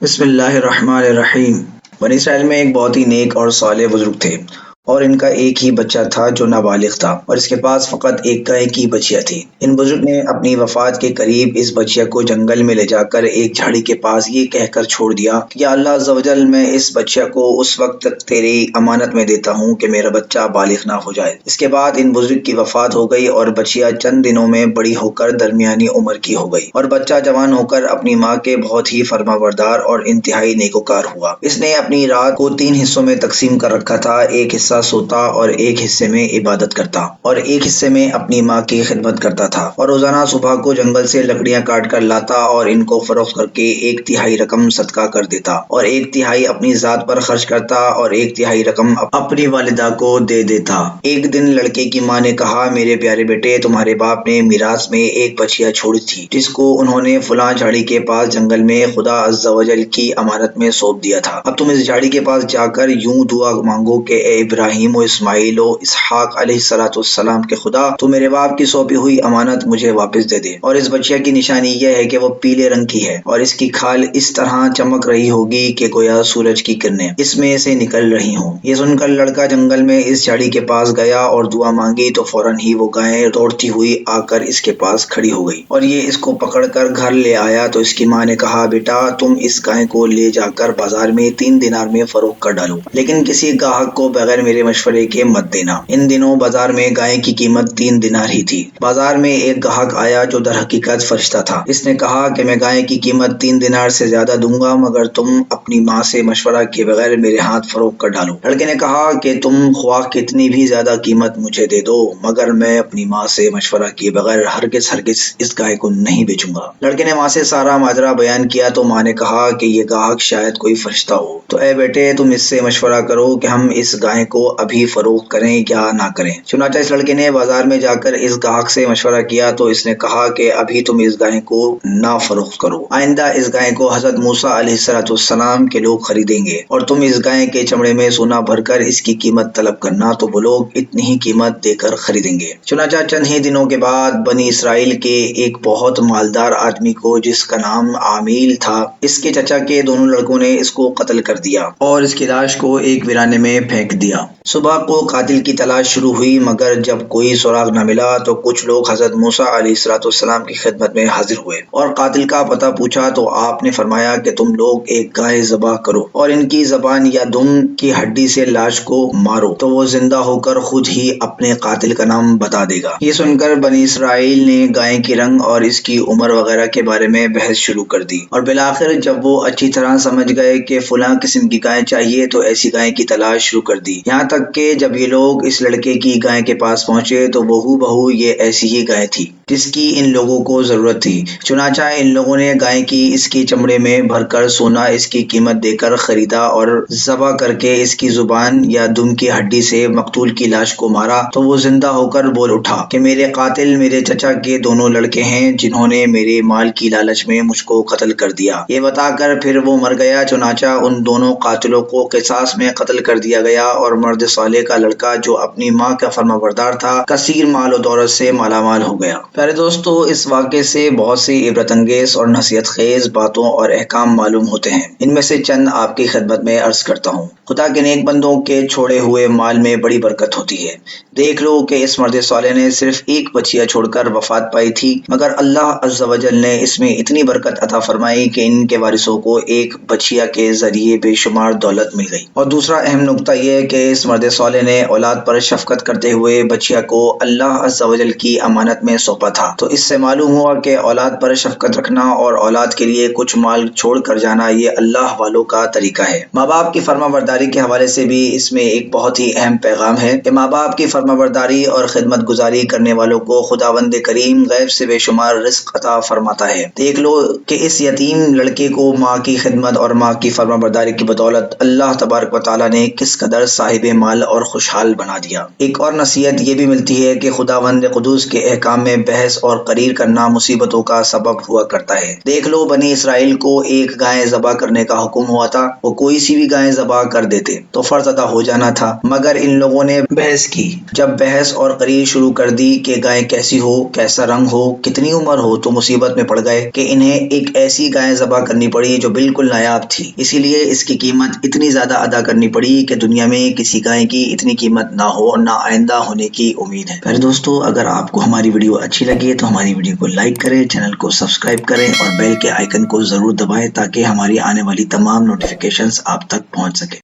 بسم اللہ الرحمن الرحیم۔ بنی اسرائیل میں ایک بہت ہی نیک اور صالح بزرگ تھے، اور ان کا ایک ہی بچہ تھا جو نابالغ تھا، اور اس کے پاس فقط ایک گائے کی بچیا تھی۔ ان بزرگ نے اپنی وفات کے قریب اس بچیا کو جنگل میں لے جا کر ایک جھاڑی کے پاس یہ کہہ کر چھوڑ دیا کہ یا اللہ عز و جل، میں اس بچیا کو اس وقت تک تیری امانت میں دیتا ہوں کہ میرا بچہ بالغ نہ ہو جائے۔ اس کے بعد ان بزرگ کی وفات ہو گئی، اور بچیا چند دنوں میں بڑی ہو کر درمیانی عمر کی ہو گئی، اور بچہ جوان ہو کر اپنی ماں کے بہت ہی فرما بردار اور انتہائی نیکوکار ہوا۔ اس نے اپنی رات کو 3 حصوں میں تقسیم کر رکھا تھا، ایک حصہ سوتا اور ایک حصے میں عبادت کرتا، اور ایک حصے میں اپنی ماں کی خدمت کرتا تھا، اور روزانہ صبح کو جنگل سے لکڑیاں کاٹ کر لاتا اور ان کو فروخت کر کے 1/3 رقم صدقہ کر دیتا، اور 1/3 اپنی ذات پر خرچ کرتا، اور 1/3 رقم اپنی والدہ کو دے دیتا۔ ایک دن لڑکے کی ماں نے کہا، میرے پیارے بیٹے، تمہارے باپ نے میراث میں ایک بچیا چھوڑی تھی جس کو انہوں نے فلاں جھاڑی کے پاس جنگل میں خدا عز و جل کی امانت میں سونپ دیا تھا۔ اب تم اس جھاڑی کے پاس جا کر یوں دعا مانگو کہ اے ابراہیم و اسماعیل و اسحاق علیہ السلام کے خدا، تو میرے باپ کی سونپی ہوئی امانت مجھے واپس دے دے۔ اور اس بچیا کی نشانی یہ ہے کہ وہ پیلے رنگ کی ہے، اور اس کی کھال اس طرح چمک رہی ہوگی کہ گویا سورج کی کرنیں اس میں سے نکل رہی ہوں۔ یہ سن کر لڑکا جنگل میں اس جھاڑی کے پاس گیا اور دعا مانگی تو فوراً ہی وہ گائے دوڑتی ہوئی آ کر اس کے پاس کھڑی ہو گئی، اور یہ اس کو پکڑ کر گھر لے آیا تو اس کی ماں نے کہا، بیٹا، تم اس گائے کو لے جا کر بازار میں 3 دینار میں فروخت کر ڈالو، لیکن کسی گاہک کو بغیر میرے مشورے کے مت دینا۔ ان دنوں بازار میں گائے کی قیمت 3 دینار ہی تھی۔ بازار میں ایک گاہک آیا جو در حقیقت فرشتہ تھا۔ اس نے کہا کہ میں گائے کی قیمت 3 دینار سے زیادہ دوں گا مگر تم اپنی ماں سے مشورہ کیے بغیر میرے ہاتھ فروخت کر ڈالو۔ لڑکے نے کہا کہ تم خواہ کتنی بھی زیادہ قیمت مجھے دے دو مگر میں اپنی ماں سے مشورہ کیے بغیر ہرگز اس گائے کو نہیں بیچوں گا۔ لڑکے نے ماں سے سارا ماجرا بیان کیا تو ماں نے کہا کہ یہ گاہک شاید کوئی فرشتہ ہو، تو اے بیٹے، تم اس سے مشورہ کرو کہ ہم اس گائے کو ابھی فروخت کریں یا نہ کریں۔ چنانچہ اس لڑکے نے بازار میں جا کر اس گاہک سے مشورہ کیا تو اس نے کہا کہ ابھی تم اس گائے کو نہ فروخت کرو، آئندہ اس گائے کو حضرت موسیٰ علیہ السلام کے لوگ خریدیں گے، اور تم اس گائے کے چمڑے میں سونا بھر کر اس کی قیمت طلب کرنا تو وہ لوگ اتنی ہی قیمت دے کر خریدیں گے۔ چنانچہ چند ہی دنوں کے بعد بنی اسرائیل کے ایک بہت مالدار آدمی کو جس کا نام عامیل تھا، اس کے چچا کے دونوں لڑکوں نے اس کو قتل کر دیا اور اس کی لاش کو ایک ویرانے میں پھینک دیا۔ صبح کو قاتل کی تلاش شروع ہوئی مگر جب کوئی سراغ نہ ملا تو کچھ لوگ حضرت موسیٰ علیہ السلام کی خدمت میں حاضر ہوئے اور قاتل کا پتہ پوچھا تو آپ نے فرمایا کہ تم لوگ ایک گائے ذبح کرو اور ان کی زبان یا دم کی ہڈی سے لاش کو مارو تو وہ زندہ ہو کر خود ہی اپنے قاتل کا نام بتا دے گا۔ یہ سن کر بنی اسرائیل نے گائے کی رنگ اور اس کی عمر وغیرہ کے بارے میں بحث شروع کر دی، اور بالآخر جب وہ اچھی طرح سمجھ گئے کہ فلاں قسم کی گائے چاہیے تو ایسی گائے کی تلاش شروع کر دی، یہاں تک کہ جب یہ لوگ اس لڑکے کی گائے کے پاس پہنچے تو بہو بہو یہ ایسی ہی گائے تھی جس کی ان لوگوں کو ضرورت تھی۔ چنانچہ ان لوگوں نے گائے کی اس کی چمڑے میں بھر کر سونا اس کی قیمت دے کر خریدا اور ذبح کر کے اس کی زبان یا دم کی ہڈی سے مقتول کی لاش کو مارا تو وہ زندہ ہو کر بول اٹھا کہ میرے قاتل میرے چچا کے دونوں لڑکے ہیں جنہوں نے میرے مال کی لالچ میں مجھ کو قتل کر دیا۔ یہ بتا کر پھر وہ مر گیا۔ چنانچہ ان دونوں قاتلوں کو قصاص میں قتل کر دیا گیا، اور مرد صالح کا لڑکا جو اپنی ماں کا فرمانبردار تھا کثیر مال و دولت سے مالا مال ہو گیا۔ پیارے دوستو، اس واقعے سے بہت سی عبرت انگیز اور نصیحت خیز باتوں اور احکام معلوم ہوتے ہیں۔ ان میں سے چند آپ کی خدمت میں عرض کرتا ہوں۔ خدا کے نیک بندوں کے چھوڑے ہوئے مال میں بڑی برکت ہوتی ہے۔ دیکھ لو کہ اس مرد صالح نے صرف ایک بچیا چھوڑ کر وفات پائی تھی مگر اللہ عز و جل نے اس میں اتنی برکت عطا فرمائی کہ ان کے وارثوں کو ایک بچیا کے ذریعے بے شمار دولت مل گئی۔ اور دوسرا اہم نکتہ یہ ہے کہ اس مرد صالح نے اولاد پر شفقت کرتے ہوئے بچیا کو اللہ عز و جل کی امانت میں سونپا تھا، تو اس سے معلوم ہوا کہ اولاد پر شفقت رکھنا اور اولاد کے لیے کچھ مال چھوڑ کر جانا یہ اللہ والوں کا طریقہ ہے۔ ماں باپ کی فرما برداری کے حوالے سے بھی اس میں ایک بہت ہی اہم پیغام ہے کہ ماں باپ کی فرما برداری اور خدمت گزاری کرنے والوں کو خداوند کریم غیب سے بے شمار رزق عطا فرماتا ہے۔ دیکھ لو کہ اس یتیم لڑکے کو ماں کی خدمت اور ماں کی فرما برداری کی بدولت اللہ تبارک و تعالیٰ نے کس قدر صاحب مال اور خوشحال بنا دیا۔ ایک اور نصیحت یہ بھی ملتی ہے کہ خداوند قدوس کے احکام میں بحث بحث اور قریر کرنا مصیبتوں کا سبب ہوا کرتا ہے۔ دیکھ لو، بنی اسرائیل کو ایک گائے ذبح کرنے کا حکم ہوا تھا، وہ کوئی سی بھی گائے ذبح کر دیتے تو فرض ادا ہو جانا تھا، مگر ان لوگوں نے بحث کی۔ جب بحث اور قریر شروع کر دی کہ گائے کیسی ہو، کیسا رنگ ہو، کتنی عمر ہو، تو مصیبت میں پڑ گئے کہ انہیں ایک ایسی گائے ذبح کرنی پڑی جو بالکل نایاب تھی۔ اسی لیے اس کی قیمت اتنی زیادہ ادا کرنی پڑی کہ دنیا میں کسی گائے کی اتنی قیمت نہ ہو، نہ آئندہ ہونے کی امید ہے۔ پھر دوستو، اگر آپ کو ہماری ویڈیو اچھی لگے تو ہماری ویڈیو کو لائک کریں، چینل کو سبسکرائب کریں اور بیل کے آئیکن کو ضرور دبائیں تاکہ ہماری آنے والی تمام نوٹیفیکیشنز آپ تک پہنچ سکے۔